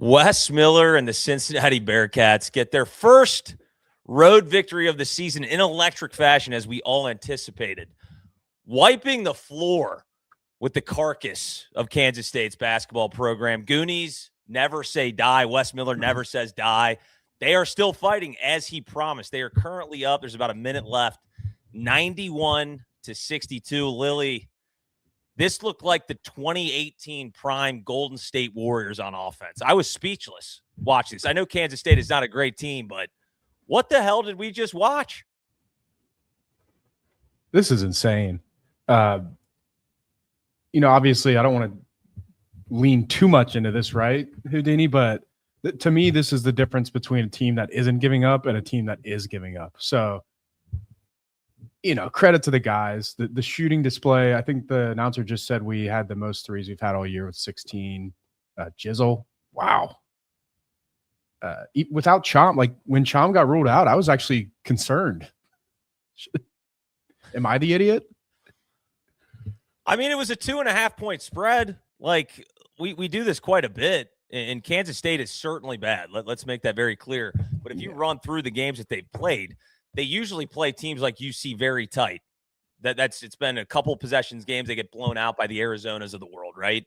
Wes Miller and the Cincinnati Bearcats get their first road victory of the season in electric fashion, as we all anticipated, wiping the floor with the carcass of Kansas State's basketball program. Goonies never say die. Wes Miller never says die. They are still fighting as he promised. They are currently up. There's about a minute left, 91-62. Lily, this looked like the 2018 prime Golden State Warriors on offense. I was speechless watching this. I know Kansas State is not a great team, but what the hell did we just watch? This is insane. Obviously I don't want to lean too much into this, right, Houdini? But to me, this is the difference between a team that isn't giving up and a team that is giving up. So, credit to the guys. The shooting display, I think the announcer just said we had the most threes we've had all year with 16. Jizzel, wow. Without Chom, like when Chom got ruled out, I was actually concerned. Am I the idiot? I mean, it was a 2.5-point spread. Like, we do this quite a bit, and Kansas State is certainly bad. Let's make that very clear. But if you run through the games that they've played, they usually play teams like UC very tight. It's been a couple possessions games. They get blown out by the Arizonas of the world, right?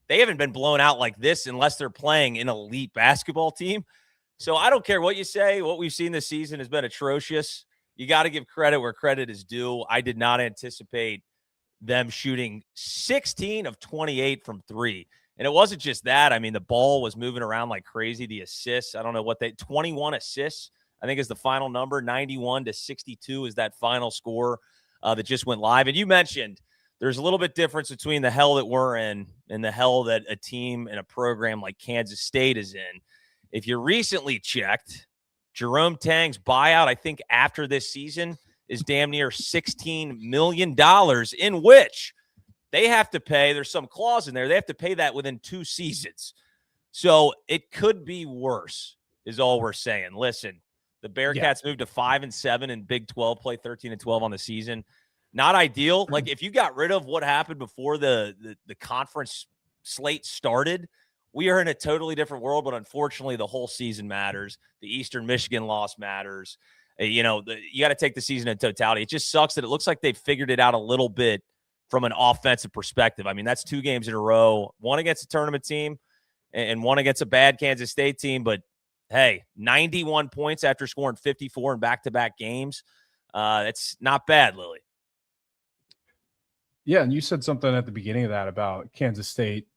They haven't been blown out like this unless they're playing an elite basketball team. So I don't care what you say. What we've seen this season has been atrocious. You got to give credit where credit is due. I did not anticipate them shooting 16 of 28 from three. And it wasn't just that. I mean, the ball was moving around like crazy. The assists, I don't know 21 assists, I think is the final number. 91-62 is that final score that just went live. And you mentioned there's a little bit difference between the hell that we're in and the hell that a team and a program like Kansas State is in. If you recently checked, Jerome Tang's buyout, I think after this season, is damn near $16 million, in which they have to pay. There's some clause in there. They have to pay that within 2 seasons. So it could be worse, is all we're saying. Listen, the Bearcats moved to 5-7 in Big 12 play, 13-12 on the season. Not ideal. Like, if you got rid of what happened before the conference slate started, we are in a totally different world. But unfortunately, the whole season matters. The Eastern Michigan loss matters. You got to take the season in totality. It just sucks that it looks like they've figured it out a little bit from an offensive perspective. I mean, that's 2 games in a row, one against a tournament team and one against a bad Kansas State team. But hey, 91 points after scoring 54 in back-to-back games. It's not bad, Lily. Yeah, and you said something at the beginning of that about Kansas State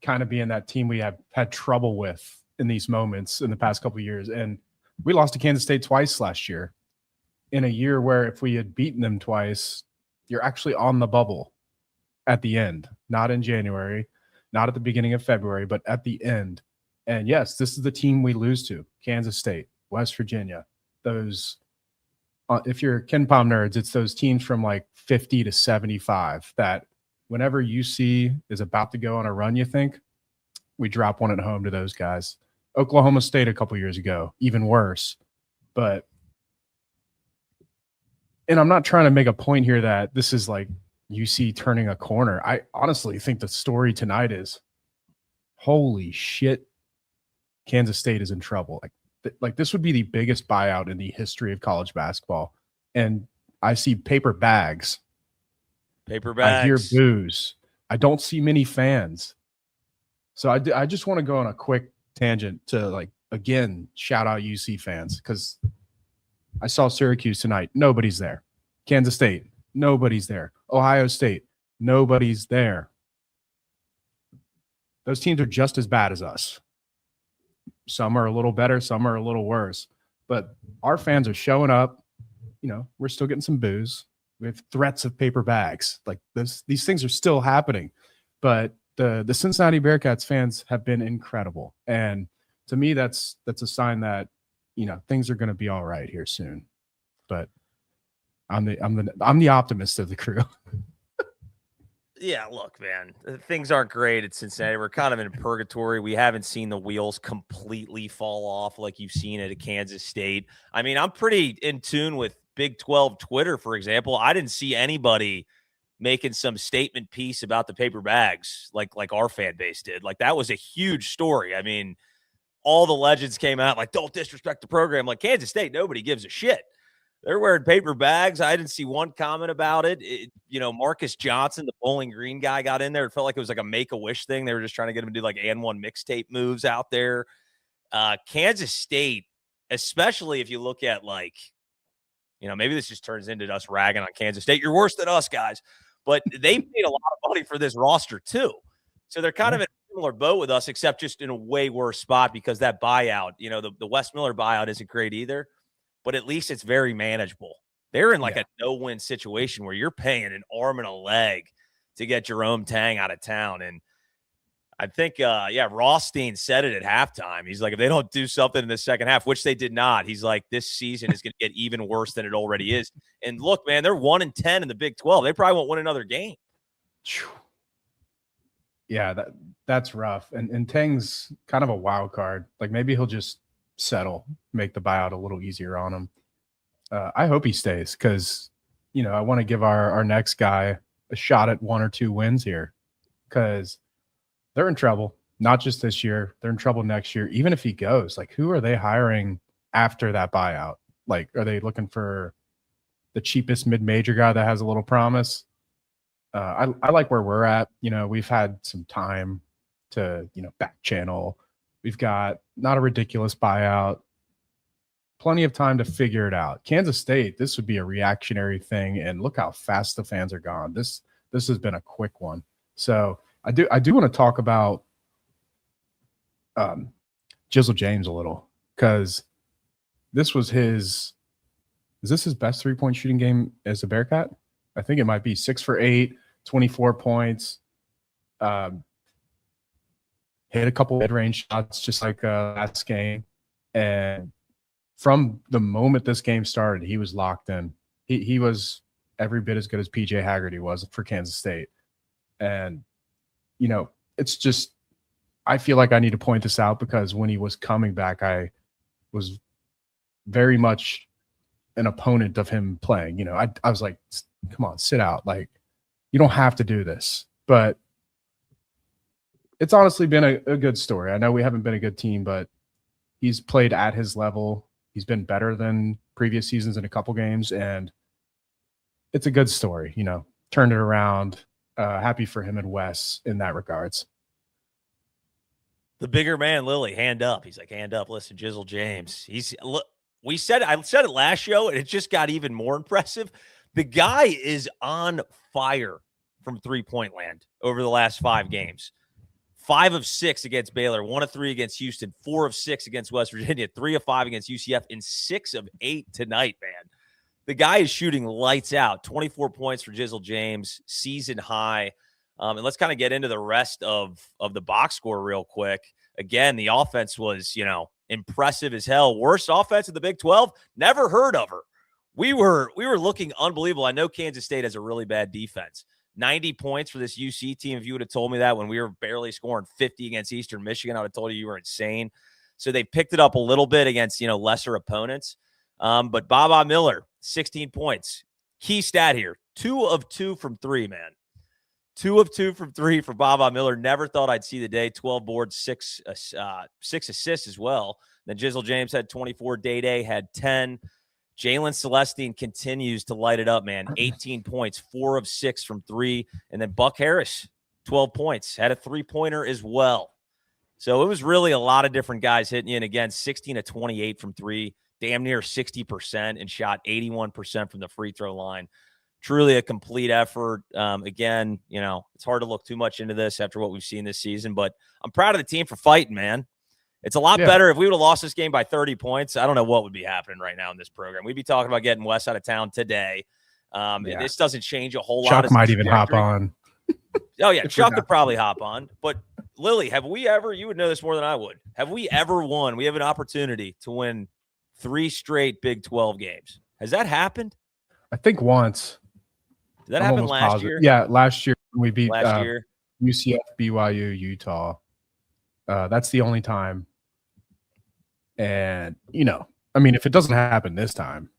kind of being that team we have had trouble with in these moments in the past couple of years. And we lost to Kansas State twice last year, in a year where if we had beaten them twice, you're actually on the bubble at the end, not in January, not at the beginning of February, but at the end. And yes, this is the team we lose to: Kansas State, West Virginia. Those, if you're Ken Pom nerds, it's those teams from like 50 to 75 that whenever UC is about to go on a run, you think, we drop one at home to those guys. Oklahoma State a couple years ago, even worse. And I'm not trying to make a point here that this is like UC turning a corner. I honestly think the story tonight is, holy shit, Kansas State is in trouble. Like this would be the biggest buyout in the history of college basketball. And I see paper bags. I hear boos. I don't see many fans. So I just want to go on a quick tangent to, again, shout out UC fans, because I saw Syracuse tonight. Nobody's there. Kansas State, nobody's there. Ohio State, nobody's there. Those teams are just as bad as us. Some are a little better, some are a little worse. But our fans are showing up. We're still getting some boos. We have threats of paper bags. Like these things are still happening. But the Cincinnati Bearcats fans have been incredible. And to me, that's a sign that, things are going to be all right here soon. But I'm the optimist of the crew. Yeah, look, man, things aren't great at Cincinnati. We're kind of in purgatory. We haven't seen the wheels completely fall off like you've seen it at Kansas State. I mean, I'm pretty in tune with Big 12 Twitter, for example. I didn't see anybody making some statement piece about the paper bags like our fan base did. Like, that was a huge story. I mean, all the legends came out like, don't disrespect the program. Like, Kansas State, nobody gives a shit. They're wearing paper bags. I didn't see one comment about it. Marcus Johnson, the Bowling Green guy, got in there. It felt like it was like a Make-A-Wish thing. They were just trying to get him to do like and one mixtape moves out there. Kansas State, especially if you look at like, maybe this just turns into us ragging on Kansas State. You're worse than us, guys. But they paid a lot of money for this roster too. So they're kind of in a similar boat with us, except just in a way worse spot because that buyout, the Wes Miller buyout isn't great either. But at least it's very manageable. They're in like a no-win situation where you're paying an arm and a leg to get Jerome Tang out of town. And I think, Rothstein said it at halftime. He's like, if they don't do something in the second half, which they did not, he's like, this season is going to get even worse than it already is. And look, man, they're 1-10 in the Big 12. They probably won't win another game. Yeah, that's rough. And Tang's kind of a wild card. Like, maybe he'll just settle, make the buyout a little easier on him. I hope he stays because, I want to give our next guy a shot at 1 or 2 wins here because they're in trouble. Not just this year. They're in trouble next year. Even if he goes, like, who are they hiring after that buyout? Like, are they looking for the cheapest mid-major guy that has a little promise? I like where we're at. We've had some time to, back channel. We've got not a ridiculous buyout, plenty of time to figure it out. Kansas State, this would be a reactionary thing, and look how fast the fans are gone. This has been a quick one. So I do want to talk about Jizzel James a little because this was is this his best 3-point shooting game as a Bearcat? I think it might be 6 for 8, 24 points. Hit a couple mid-range shots just like last game. And from the moment this game started, he was locked in. He was every bit as good as PJ Haggerty was for Kansas State. And, it's just I feel like I need to point this out because when he was coming back, I was very much an opponent of him playing. I was like, come on, sit out. Like, you don't have to do this. But it's honestly been a good story. I know we haven't been a good team, but he's played at his level. He's been better than previous seasons in a couple games, and it's a good story. Turned it around. Happy for him and Wes in that regards. The bigger man, Lily, hand up. He's like, hand up. Listen, Jizzel James. I said it last show, and it just got even more impressive. The guy is on fire from 3-point land over the last 5 games. 5 of 6 against Baylor, 1 of 3 against Houston, 4 of 6 against West Virginia, 3 of 5 against UCF, and 6 of 8 tonight, man. The guy is shooting lights out. 24 points for Jizzel James, season high. And let's kind of get into the rest of the box score real quick. Again, the offense was, impressive as hell. Worst offense in the Big 12? Never heard of her. We were looking unbelievable. I know Kansas State has a really bad defense. 90 points for this UC team. If you would have told me that when we were barely scoring 50 against Eastern Michigan, I would have told you were insane. So they picked it up a little bit against, lesser opponents. But Baba Miller, 16 points. Key stat here, 2 of 2 from 3, man. 2 of 2 from 3 for Baba Miller. Never thought I'd see the day. 12 boards, 6 assists as well. Then Jizzel James had 24. Day had 10. Jalen Celestine continues to light it up, man. 18 points, 4 of 6 from 3. And then Buck Harris, 12 points, had a 3-pointer as well. So it was really a lot of different guys hitting you. And again, 16 of 28 from 3, damn near 60%, and shot 81% from the free throw line. Truly a complete effort. Again, it's hard to look too much into this after what we've seen this season, but I'm proud of the team for fighting, man. It's a lot better if we would have lost this game by 30 points. I don't know what would be happening right now in this program. We'd be talking about getting Wes out of town today. This doesn't change a whole lot. Chuck might even hop on. Oh, yeah. Chuck could probably hop on. But, Lily, have we ever – you would know this more than I would. Have we ever won? We have an opportunity to win 3 straight Big 12 games. Has that happened? I think once. Did that happen last year? Yeah, last year we beat UCF, BYU, Utah. That's the only time. And, if it doesn't happen this time,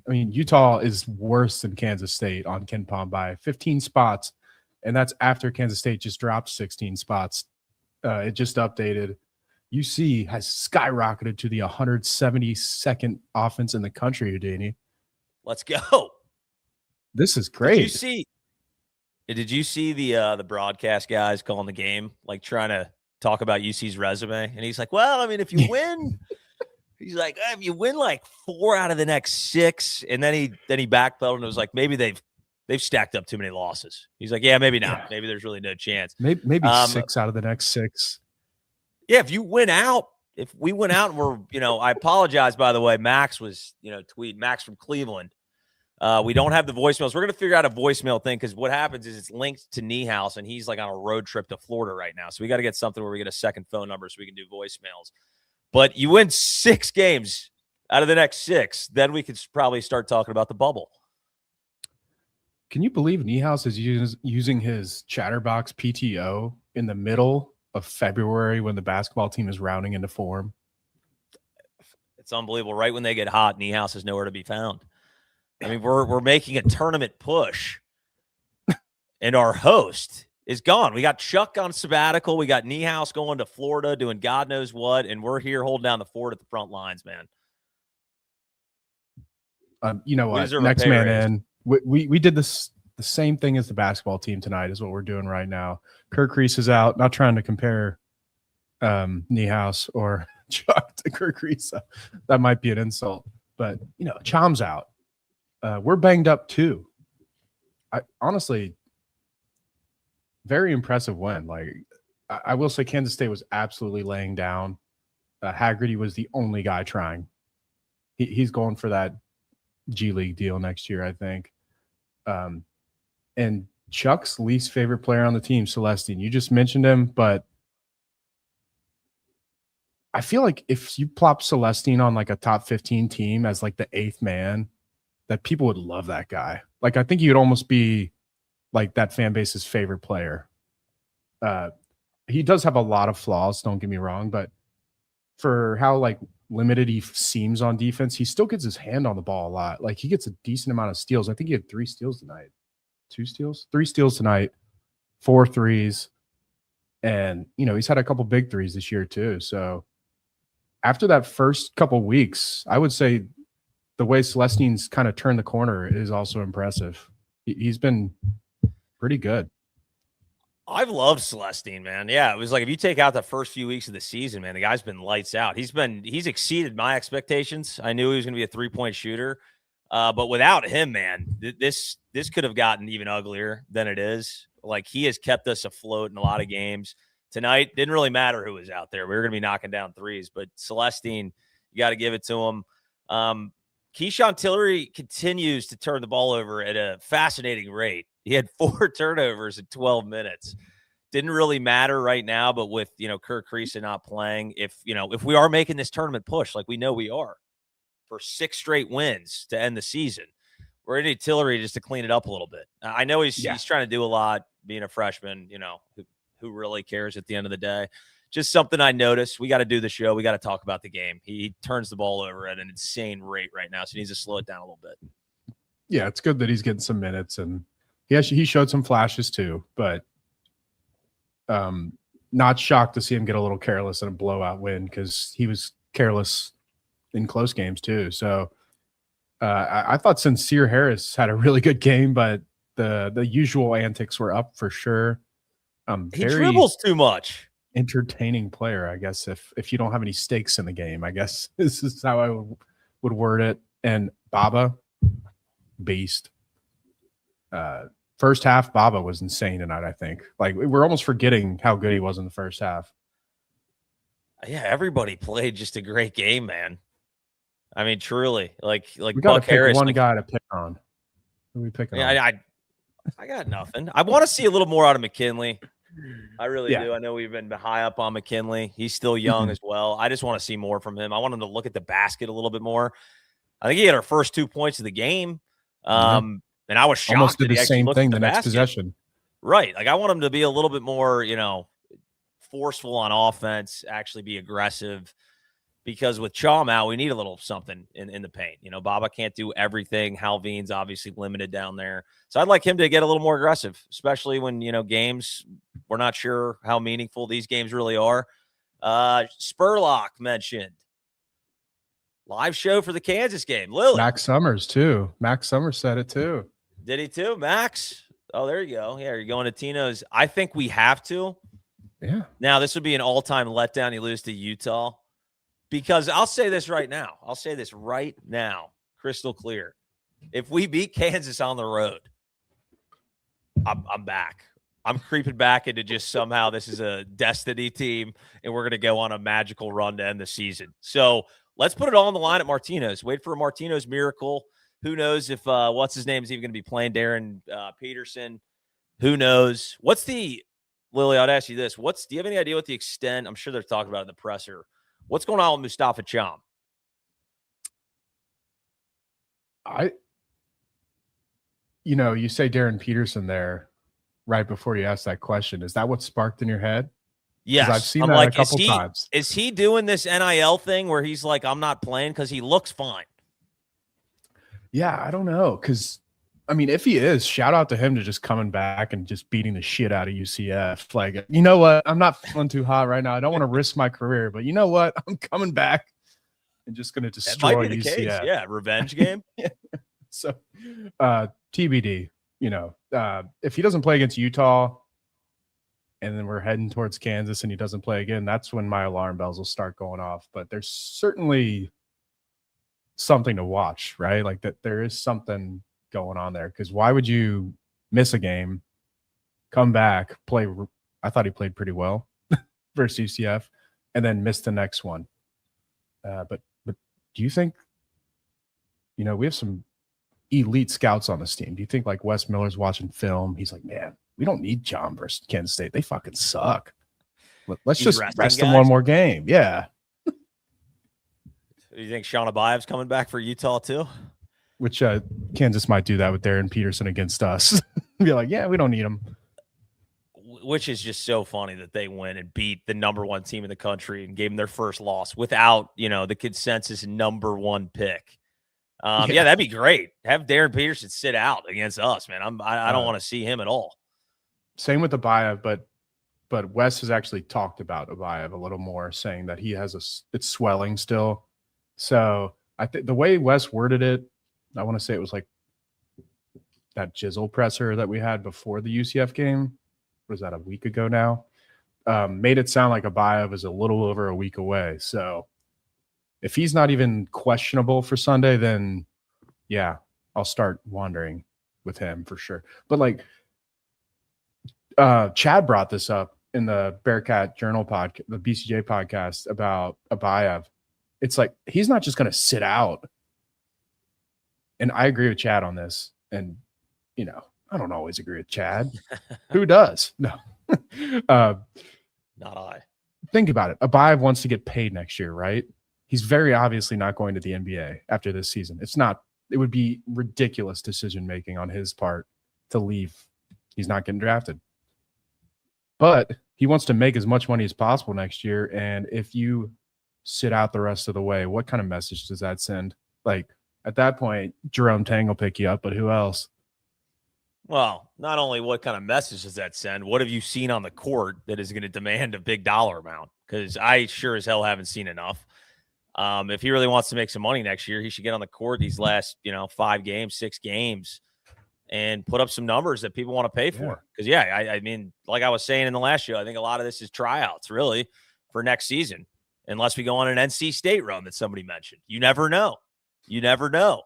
I mean, Utah is worse than Kansas State on KenPom by 15 spots, and that's after Kansas State just dropped 16 spots. It just updated. UC has skyrocketed to the 172nd offense in the country, Houdini. Let's go. This is great. Did you see the broadcast guys calling the game, like trying to talk about UC's resume? And he's like, well, I mean, if you win, he's like, if you win like 4 out of the next 6, and then he backpedaled and was like, maybe they've stacked up too many losses. He's like, yeah, maybe not. Yeah. Maybe there's really no chance. Maybe 6 out of the next 6. Yeah, if we went out and we're, I apologize, by the way, Max was, tweeting, Max from Cleveland. We don't have the voicemails. We're going to figure out a voicemail thing because what happens is it's linked to Niehaus, and he's like on a road trip to Florida right now. So we got to get something where we get a second phone number so we can do voicemails. But you win 6 games out of the next 6, then we could probably start talking about the bubble. Can you believe Niehaus is using his Chatterbox PTO in the middle of February when the basketball team is rounding into form? It's unbelievable. Right when they get hot, Niehaus is nowhere to be found. I mean, we're making a tournament push, and our host is gone. We got Chuck on sabbatical. We got Niehaus going to Florida doing God knows what, and we're here holding down the fort at the front lines, man. You know what? Next man in. We did the same thing as the basketball team tonight is what we're doing right now. Kirk Reese is out. Not trying to compare Niehaus or Chuck to Kirk Reese. That might be an insult. But, Chom's out. We're banged up too. I honestly, very impressive win. Like, I will say Kansas State was absolutely laying down. Haggerty was the only guy trying. He's going for that G League deal next year, I think. And Chuck's least favorite player on the team, Celestine. You just mentioned him, but I feel like if you plop Celestine on like a top 15 team as like the 8th man, that people would love that guy. Like, I think he would almost be like that fan base's favorite player. He does have a lot of flaws, don't get me wrong, but for how like limited he seems on defense, he still gets his hand on the ball a lot. Like, he gets a decent amount of steals. I think he had 3 steals tonight. 2 steals? 3 steals tonight, 4 threes. And, he's had a couple big threes this year too. So after that first couple weeks, I would say the way Celestine's kind of turned the corner is also impressive. He's been pretty good. I've loved Celestine, man. Yeah, it was like if you take out the first few weeks of the season, man, the guy's been lights out. He's exceeded my expectations. I knew he was going to be a 3-point shooter, but without him, man, this could have gotten even uglier than it is. Like, he has kept us afloat in a lot of games. Tonight, didn't really matter who was out there. We were going to be knocking down threes, but Celestine, you got to give it to him. Keyshawn Tillery continues to turn the ball over at a fascinating rate. He had 4 turnovers in 12 minutes. Didn't really matter right now, but with, Kirk Reese not playing, if we are making this tournament push, like we know we are, for 6 straight wins to end the season, we're going to need Tillery just to clean it up a little bit. I know he's trying to do a lot being a freshman, who really cares at the end of the day. Just something I noticed. We got to do the show. We got to talk about the game. He turns the ball over at an insane rate right now, so he needs to slow it down a little bit. Yeah, it's good that he's getting some minutes, and he showed some flashes too, but not shocked to see him get a little careless in a blowout win because he was careless in close games too. So I thought Sincere Harris had a really good game, but the usual antics were up for sure. He dribbles too much. Entertaining player, I guess, if you don't have any stakes in the game, I guess this is how I would word it. And Baba, beast. First half, Baba was insane tonight, I think. Like, we're almost forgetting how good he was in the first half. Yeah, everybody played just a great game, man. I mean, truly. Like we got to pick Harris, one guy to pick on. Who are we picking on? I got nothing. I want to see a little more out of McKinley. I really do. I know we've been high up on McKinley. He's still young as well. I just want to see more from him. I want him to look at the basket a little bit more. I think he had our first 2 points of the game. And I was shocked. Almost did that the he same thing the next basket. possession. Right. Like, I want him to be a little bit more, forceful on offense, actually be aggressive. because with Chom out, we need a little something in the paint. Baba can't do everything. Halveen's obviously limited down there. So I'd like him to get a little more aggressive, especially when, games, we're not sure how meaningful these games really are. Spurlock mentioned live show for the Kansas game. Lily. Max Summers, too. Max Summers said it, too. Did he, too? Max? Oh, there you go. Yeah, you're going to Tino's. I think we have to. Yeah. Now, this would be an all-time letdown. You lose to Utah. Because I'll say this right now. Crystal clear. If we beat Kansas on the road, I'm back. I'm creeping back into just somehow this is a destiny team, and we're going to go on a magical run to end the season. So let's put it all on the line at Martino's. Wait for a Martino's miracle. Who knows if what's his name is even going to be playing? Darren Peterson. Who knows? Lily, I'd ask you this. Do you have any idea what the extent? I'm sure they're talking about it in the presser. What's going on with Mustafa Cham? You say Darren Peterson there right before you ask that question. Is that what sparked in your head? Yes. I've seen that a couple times. Is he doing this NIL thing where he's like, I'm not playing? Because he looks fine. Yeah, I don't know. Because, if he is, shout out to him to just coming back and just beating the shit out of UCF. Like, you know what? I'm not feeling too hot right now. I don't want to risk my career, but you know what? I'm coming back and just going to destroy that might be the UCF. Case. Yeah, revenge game. Yeah. So, TBD. If he doesn't play against Utah and then we're heading towards Kansas and he doesn't play again, that's when my alarm bells will start going off. But there's certainly something to watch, right? Like that there is something going on there, because why would you miss a game, come back, play? I thought he played pretty well versus UCF, and then miss the next one. But do you think, we have some elite scouts on this team? Do you think like Wes Miller's watching film? He's like, man, we don't need John versus Kansas State. They fucking suck. Let's just rest them one more game. Yeah. Do you think Sean Abayev's coming back for Utah too? Which Kansas might do that with Darren Peterson against us. Be like, yeah, we don't need him. Which is just so funny that they went and beat the number one team in the country and gave them their first loss without, the consensus number one pick. Yeah, that'd be great. Have Darren Peterson sit out against us, man. I don't want to see him at all. Same with Abayev, but Wes has actually talked about Abayev a little more, saying that he has it's swelling still. So I think the way Wes worded it, I want to say it was like that Jizzel presser that we had before the UCF game. Was that a week ago now? Made it sound like Abayev is a little over a week away. So if he's not even questionable for Sunday, then yeah, I'll start wandering with him for sure. But like Chad brought this up in the Bearcat Journal podcast, the BCJ podcast, about Abayev. It's like he's not just going to sit out. And I agree with Chad on this. And, I don't always agree with Chad. Who does? No. Not I. Think about it. Abayev wants to get paid next year, right? He's very obviously not going to the NBA after this season. It would be ridiculous decision-making on his part to leave. He's not getting drafted. But he wants to make as much money as possible next year. And if you sit out the rest of the way, what kind of message does that send? Like, at that point, Jerome Tang will pick you up, but who else? Well, not only what kind of message does that send, what have you seen on the court that is going to demand a big dollar amount? Because I sure as hell haven't seen enough. If he really wants to make some money next year, he should get on the court these last, 5 games, 6 games, and put up some numbers that people want to pay for. Because, I mean, like I was saying in the last show, I think a lot of this is tryouts, really, for next season, unless we go on an NC State run that somebody mentioned. You never know. You never know.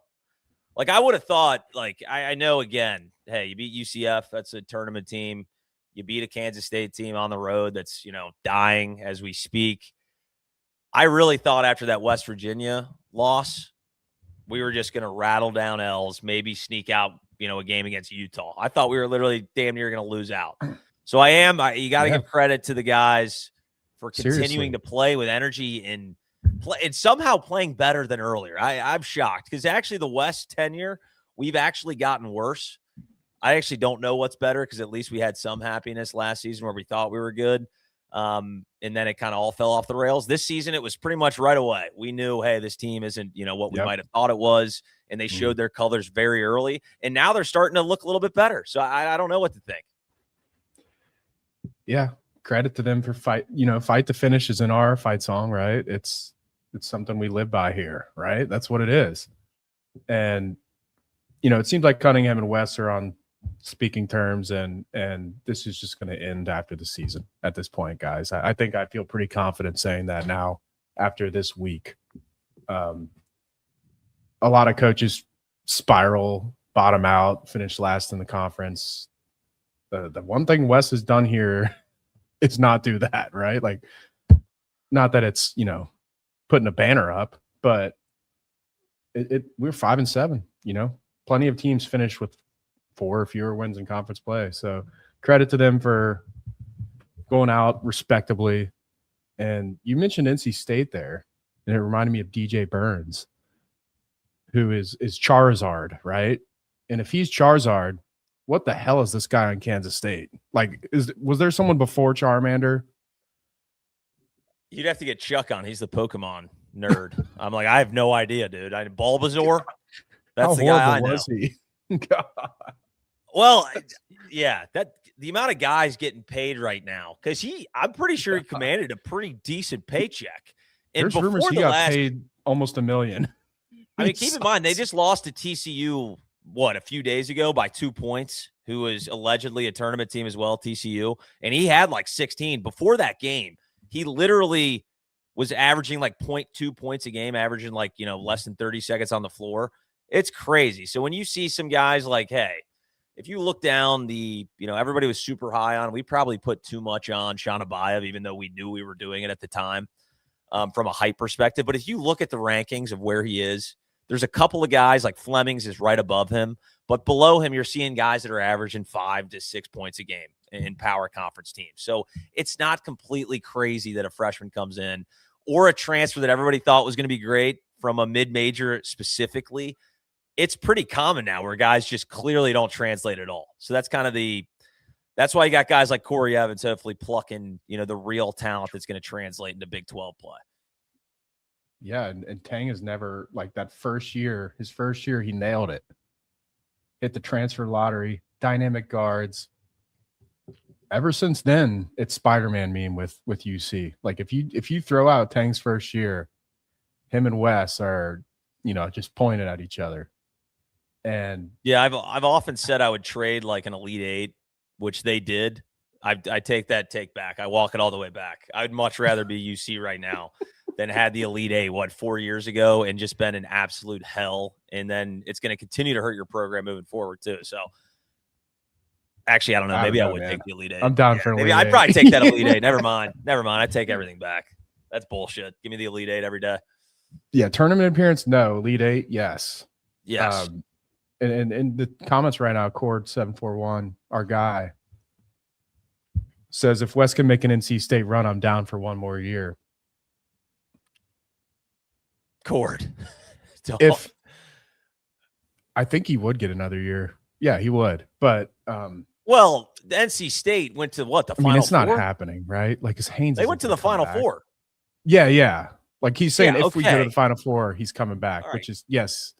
Like, I would have thought, like, I know, again, hey, you beat UCF. That's a tournament team. You beat a Kansas State team on the road that's, dying as we speak. I really thought after that West Virginia loss, we were just going to rattle down L's, maybe sneak out, a game against Utah. I thought we were literally damn near going to lose out. So you got to give credit to the guys for continuing to play with energy and somehow playing better than earlier. I'm shocked because actually the West tenure, we've actually gotten worse. I actually don't know what's better because at least we had some happiness last season where we thought we were good. And then it kind of all fell off the rails. This season, it was pretty much right away. We knew, hey, this team isn't, what we might have thought it was. And they showed their colors very early. And now they're starting to look a little bit better. So I don't know what to think. Yeah. Credit to them for fight to finish is in our fight song, right? It's something we live by here, right? That's what it is. And, it seems like Cunningham and Wes are on speaking terms, and this is just going to end after the season at this point, guys. I think I feel pretty confident saying that now after this week. A lot of coaches spiral, bottom out, finish last in the conference. The one thing Wes has done here is not do that, right? Like, not that it's, putting a banner up, but we're 5-7, plenty of teams finish with 4 or fewer wins in conference play. So credit to them for going out respectably. And you mentioned NC State there, and it reminded me of DJ Burns, who is Charizard, right? And if he's Charizard, what the hell is this guy on Kansas State? Like, was there someone before Charmander? You'd have to get Chuck on. He's the Pokemon nerd. I'm like, I have no idea, dude. Bulbasaur. That's the guy I know. Was he? God. Well, yeah, the amount of guys getting paid right now, because I'm pretty sure he commanded a pretty decent paycheck. And there's rumors he got paid almost $1 million. I mean, keep in mind, they just lost to TCU, a few days ago by 2 points, who was allegedly a tournament team as well, TCU. And he had like 16. Before that game, he literally was averaging like 0.2 points a game, averaging like, less than 30 seconds on the floor. It's crazy. So when you see some guys like, hey, if you look down everybody was super high on, we probably put too much on Sean Abayev, even though we knew we were doing it at the time from a hype perspective. But if you look at the rankings of where he is, there's a couple of guys like Flemings is right above him, but below him, you're seeing guys that are averaging 5 to 6 points a game in power conference teams. So it's not completely crazy that a freshman comes in or a transfer that everybody thought was going to be great from a mid-major specifically. It's pretty common now where guys just clearly don't translate at all. So that's kind of that's why you got guys like Corey Evans hopefully plucking, the real talent that's going to translate into Big 12 play. Yeah, and Tang has never, like that his first year, he nailed it. Hit the transfer lottery, dynamic guards. Ever since then, it's Spider-Man meme with UC. Like if you throw out Tang's first year, him and Wes are, just pointing at each other. And yeah, I've often said I would trade like an Elite Eight, which they did. I take that take back. I walk it all the way back. I'd much rather be UC right now than had the Elite Eight, 4 years ago, and just been an absolute hell. And then it's going to continue to hurt your program moving forward too. So actually, I don't know. Maybe I would take the Elite Eight. I'm down for maybe Elite I'd Eight. probably take that Elite Eight. Never mind. I take everything back. That's bullshit. Give me the Elite Eight every day. Yeah, tournament appearance, no. Elite Eight, yes. Yes. And in the comments right now, Cord741, our guy, says if Wes can make an NC State run, I'm down for one more year. Cord. If I think he would get another year. Yeah, he would. But well, the NC State went to the Final it's not Four? happening, right? Like, his Haynes. They went to the Final Four. Yeah. Like he's saying, if we go to the Final Four, he's coming back, right. which is yes.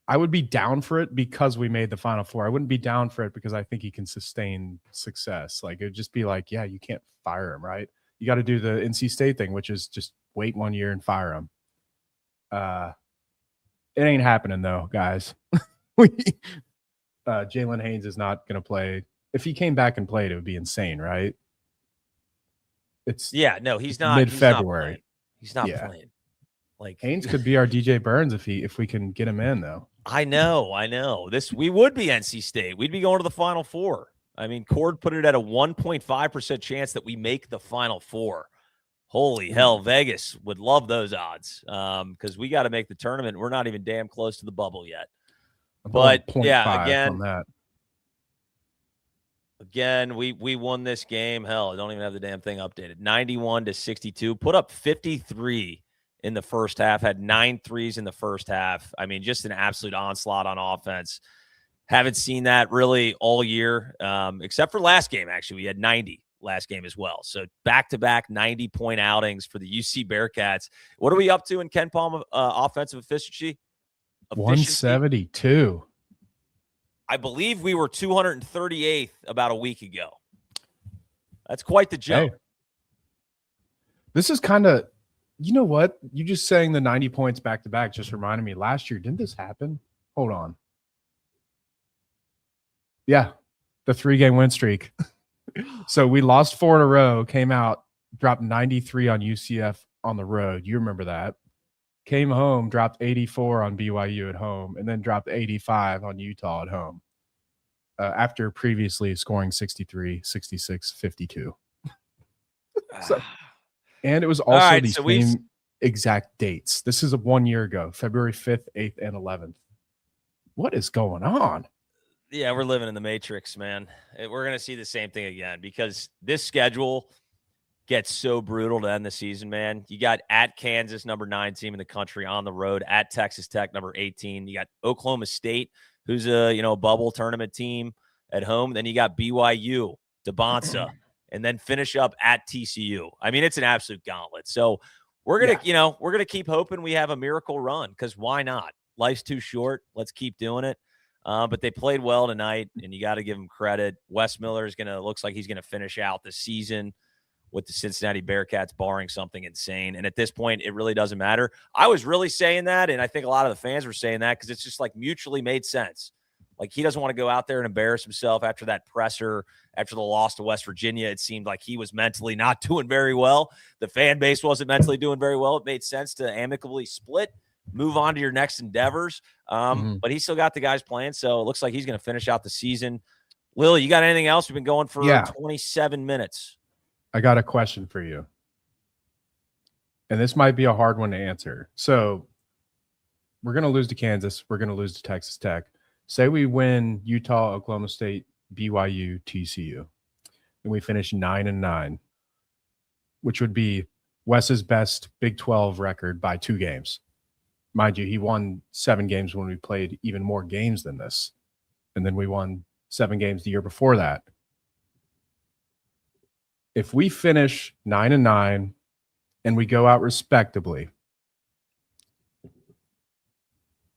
I would be down for it because we made the Final Four. I wouldn't be down for it because I think he can sustain success. Like, it'd just be like, yeah, you can't fire him, right? You got to do the NC State thing, which is just wait 1 year and fire him. It ain't happening though, guys. Jalen Haynes is not going to play. If he came back and played, it would be insane, right? It's he's not mid-February. He's not playing. Like, Haynes could be our DJ Burns if we can get him in though. I know. We would be NC State. We'd be going to the Final Four. I mean, Cord put it at a 1.5% chance that we make the Final Four. Holy hell, Vegas would love those odds because we got to make the tournament. We're not even damn close to the bubble yet. But yeah, again, we won this game. Hell, I don't even have the damn thing updated. 91-62. Put up 53 in the first half. Had 9 threes in the first half. I mean, just an absolute onslaught on offense. Haven't seen that really all year, except for last game. Actually, we had 90 last game as well. So back-to-back 90-point outings for the UC Bearcats. What are we up to in Ken Palm offensive efficiency? 172. I believe we were 238th about a week ago. That's quite the jump. Hey. This is kind of, you know what? You just saying the 90 points back-to-back just reminded me. Last year, didn't this happen? Hold on. Yeah, the 3-game win streak. So we lost 4 in a row, came out, dropped 93 on UCF on the road. You remember that. Came home, dropped 84 on BYU at home, and then dropped 85 on Utah at home after previously scoring 63, 66, 52. And it was also the same exact dates. This is 1 year ago, February 5th, 8th, and 11th. What is going on? Yeah, we're living in the Matrix, man. We're going to see the same thing again because this schedule gets so brutal to end the season, man. You got at Kansas, number 9 team in the country on the road, at Texas Tech, number 18. You got Oklahoma State, who's a bubble tournament team at home. Then you got BYU, DeBonsa, and then finish up at TCU. I mean, it's an absolute gauntlet. So we're gonna, we're gonna keep hoping we have a miracle run because why not? Life's too short. Let's keep doing it. But they played well tonight, and you got to give them credit. Wes Miller looks like he's gonna finish out the season with the Cincinnati Bearcats, barring something insane. And at this point, it really doesn't matter. I was really saying that, and I think a lot of the fans were saying that because it's just like mutually made sense. Like he doesn't want to go out there and embarrass himself after that presser, after the loss to West Virginia. It seemed like he was mentally not doing very well. The fan base wasn't mentally doing very well. It made sense to amicably split, move on to your next endeavors. But he still got the guys playing, so it looks like he's going to finish out the season. Lil, you got anything else? We've been going for 27 minutes. I got a question for you. And this might be a hard one to answer. So we're going to lose to Kansas. We're going to lose to Texas Tech. Say we win Utah, Oklahoma State, BYU, TCU, and we finish 9-9, which would be Wes's best Big 12 record by 2 games. Mind you, he won 7 games when we played even more games than this. And then we won 7 games the year before that. If we finish 9-9 and we go out respectably,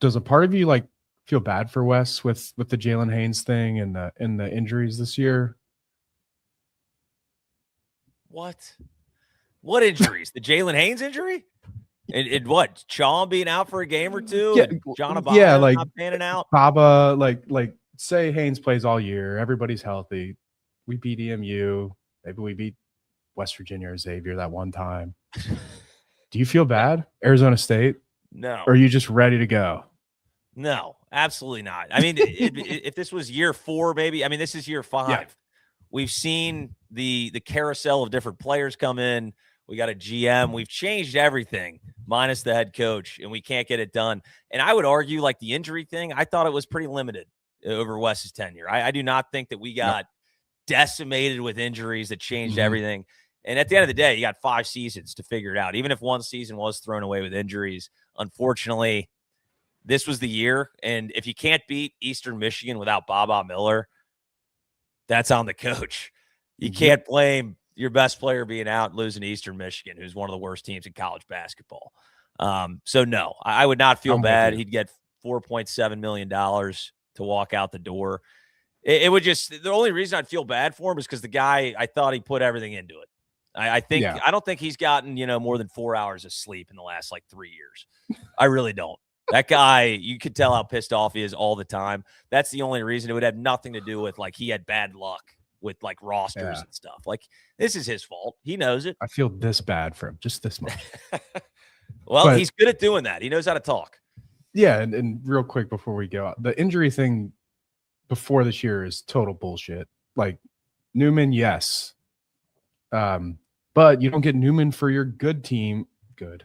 does a part of you like feel bad for Wes with the Jalen Haynes thing and the injuries this year? What injuries? The Jalen Haynes injury? And what? Sean being out for a game or two? Yeah, and John Abaya like not panning out? Baba, like say Haynes plays all year, everybody's healthy. We beat EMU. Maybe we beat West Virginia or Xavier that one time. Do you feel bad? Arizona State? No. Or are you just ready to go? No, absolutely not. I mean, if this was year 4, maybe. I mean, this is year 5. Yeah. We've seen the carousel of different players come in. We got a GM. We've changed everything, minus the head coach, and we can't get it done. And I would argue, like the injury thing, I thought it was pretty limited over Wes's tenure. I do not think that we got decimated with injuries that changed everything. And at the end of the day, you got 5 seasons to figure it out. Even if one season was thrown away with injuries, unfortunately, this was the year. And if you can't beat Eastern Michigan without Baba Miller, that's on the coach. You can't blame your best player being out and losing to Eastern Michigan, who's one of the worst teams in college basketball. So, no, I would not feel bad. He'd get $4.7 million to walk out the door. It would just – the only reason I'd feel bad for him is because the guy, I thought he put everything into it. I don't think he's gotten, more than 4 hours of sleep in the last, 3 years. I really don't. That guy, you could tell how pissed off he is all the time. That's the only reason. It would have nothing to do with, he had bad luck with, rosters and stuff. This is his fault. He knows it. I feel this bad for him, just this much. Well, he's good at doing that. He knows how to talk. Yeah, and real quick before we go out, the injury thing before this year is total bullshit. Newman, yes. But you don't get Newman for your good team. Good.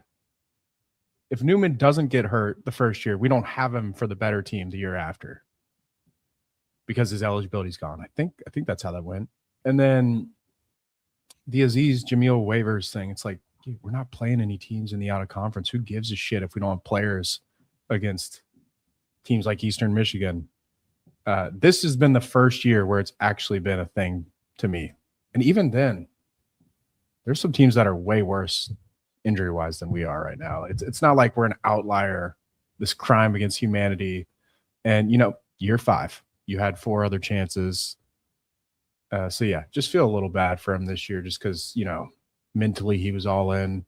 If Newman doesn't get hurt the first year, we don't have him for the better team the year after because his eligibility's gone. I think that's how that went. And then the Aziz Jamil waivers thing, it's dude, we're not playing any teams in the out of conference. Who gives a shit if we don't have players against teams like Eastern Michigan? This has been the first year where it's actually been a thing to me. And even then, there's some teams that are way worse injury-wise than we are right now. It's not like we're an outlier, this crime against humanity. And, year 5, you had 4 other chances. So, yeah, just feel a little bad for him this year just because, mentally he was all in.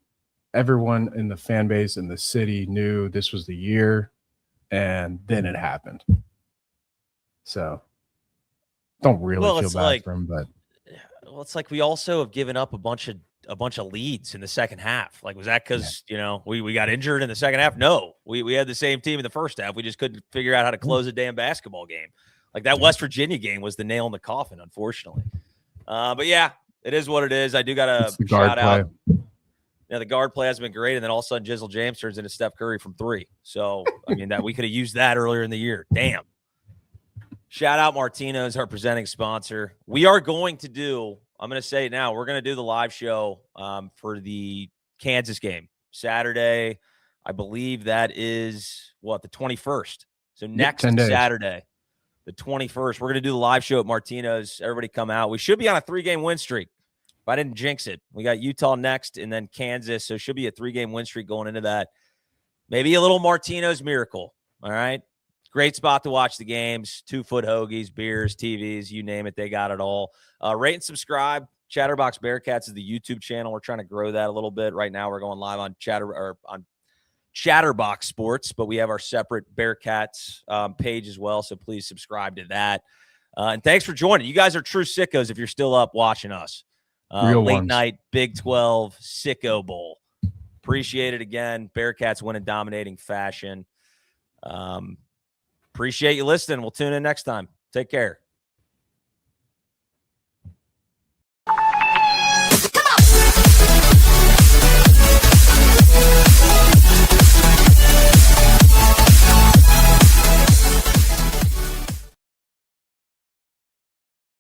Everyone in the fan base in the city knew this was the year, and then it happened. So, don't really feel bad for him, but it's like we also have given up a bunch of leads in the second half. Like, was that because we got injured in the second half? No, we had the same team in the first half. We just couldn't figure out how to close a damn basketball game. Like that West Virginia game was the nail in the coffin, unfortunately. But yeah, it is what it is. I do got to shout out. The guard play has been great, and then all of a sudden Jizzel James turns into Steph Curry from 3. So I mean that we could have used that earlier in the year. Damn. Shout out Martino's, our presenting sponsor. We are going to do, I'm going to say it now, we're going to do the live show for the Kansas game Saturday. I believe that is the 21st. So next Saturday, the 21st, we're going to do the live show at Martino's. Everybody come out. We should be on a 3-game win streak. If I didn't jinx it, we got Utah next and then Kansas. So it should be a 3-game win streak going into that. Maybe a little Martino's miracle. All right. Great spot to watch the games. 2-foot hoagies, beers, TVs, you name it. They got it all. Rate and subscribe. Chatterbox Bearcats is the YouTube channel. We're trying to grow that a little bit. Right now we're going live on Chatterbox Sports, but we have our separate Bearcats page as well. So please subscribe to that. And thanks for joining. You guys are true sickos if you're still up watching us. Late night Big 12 Sicko Bowl. Appreciate it again. Bearcats win in dominating fashion. Appreciate you listening. We'll tune in next time. Take care.